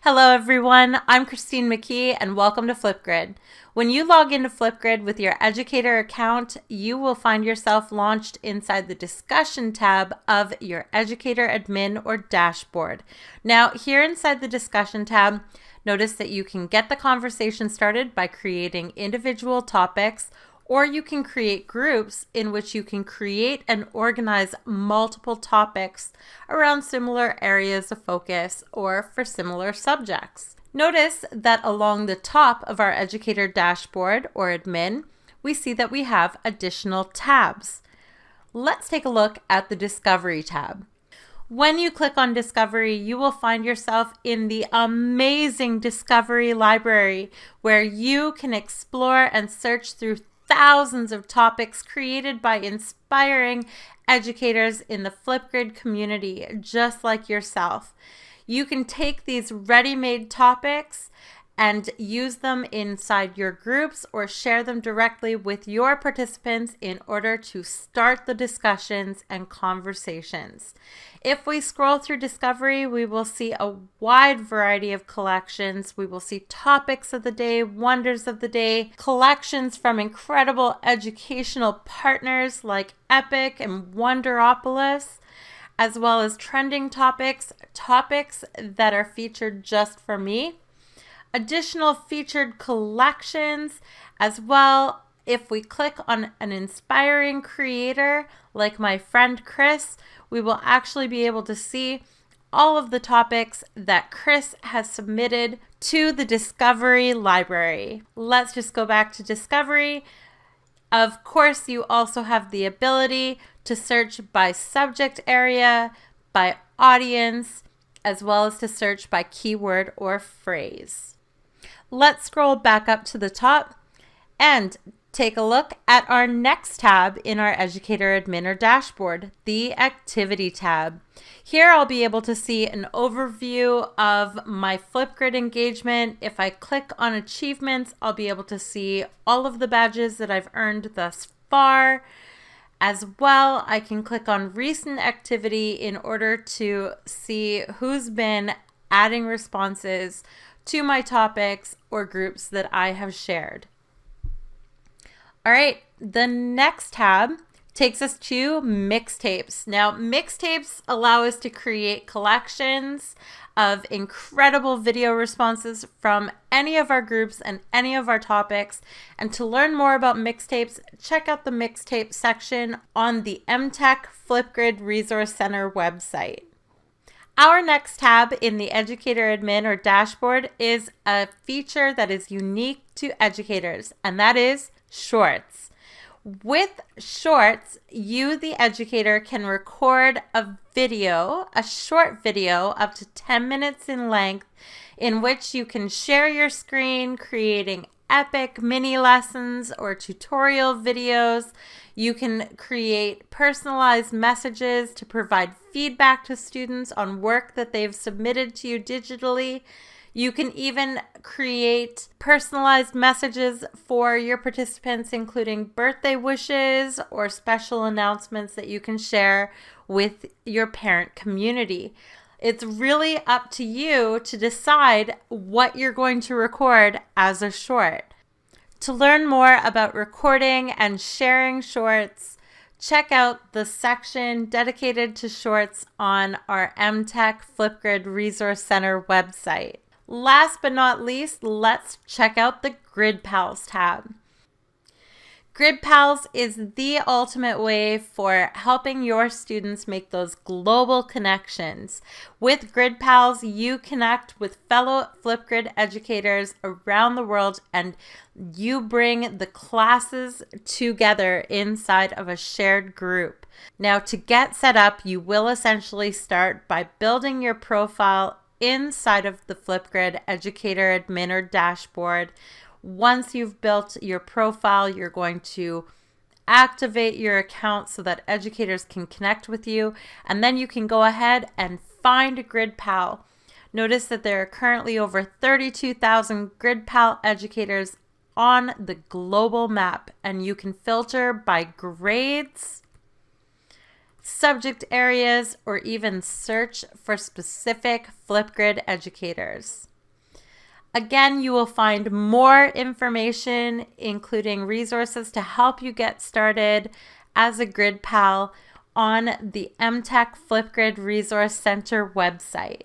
Hello everyone, I'm Christine McKee and welcome to Flipgrid. When you log into Flipgrid with your Educator account, you will find yourself launched inside the discussion tab of your Educator admin or dashboard. Now here inside the discussion tab, notice that you can get the conversation started by creating individual topics, or you can create groups in which you can create and organize multiple topics around similar areas of focus or for similar subjects. Notice that along the top of our Educator dashboard or admin, we see that we have additional tabs. Let's take a look at the Discovery tab. When you click on Discovery, you will find yourself in the amazing Discovery library where you can explore and search through thousands of topics created by inspiring educators in the Flipgrid community, just like yourself. You can take these ready-made topics and use them inside your groups or share them directly with your participants in order to start the discussions and conversations. If we scroll through Discovery, we will see a wide variety of collections. We will see topics of the day, wonders of the day, collections from incredible educational partners like Epic and Wonderopolis, as well as trending topics that are featured just for me. Additional featured collections as well. If we click on an inspiring creator like my friend Chris, we will actually be able to see all of the topics that Chris has submitted to the Discovery library. Let's just go back to Discovery. Of course, you also have the ability to search by subject area, by audience, as well as to search by keyword or phrase. Let's scroll back up to the top and take a look at our next tab in our Educator admin or dashboard, the Activity tab. Here I'll be able to see an overview of my Flipgrid engagement. If I click on achievements, I'll be able to see all of the badges that I've earned thus far. As well, I can click on recent activity in order to see who's been adding responses to my topics or groups that I have shared. All right, the next tab takes us to Mixtapes. Now, Mixtapes allow us to create collections of incredible video responses from any of our groups and any of our topics. And to learn more about Mixtapes, check out the Mixtape section on the MTech Flipgrid Resource Center website. Our next tab in the Educator admin or dashboard is a feature that is unique to educators, and that is Shorts. With Shorts, you, the educator, can record a video, a short video up to 10 minutes in length, in which you can share your screen, creating epic mini lessons or tutorial videos. You can create personalized messages to provide feedback to students on work that they've submitted to you digitally. You can even create personalized messages for your participants, including birthday wishes or special announcements that you can share with your parent community. It's really up to you to decide what you're going to record as a short. To learn more about recording and sharing shorts, check out the section dedicated to shorts on our MTech Flipgrid Resource Center website. Last but not least, let's check out the Grid Pals tab. Grid Pals is the ultimate way for helping your students make those global connections. With Grid Pals, you connect with fellow Flipgrid educators around the world and you bring the classes together inside of a shared group. Now, to get set up, you will essentially start by building your profile inside of the Flipgrid Educator admin or dashboard. Once you've built your profile, you're going to activate your account so that educators can connect with you, and then you can go ahead and find a Grid Pal. Notice that there are currently over 32,000 Grid Pal educators on the global map, and you can filter by grades, subject areas, or even search for specific Flipgrid educators. Again, you will find more information, including resources to help you get started as a Grid Pal on the MTech Flipgrid Resource Center website.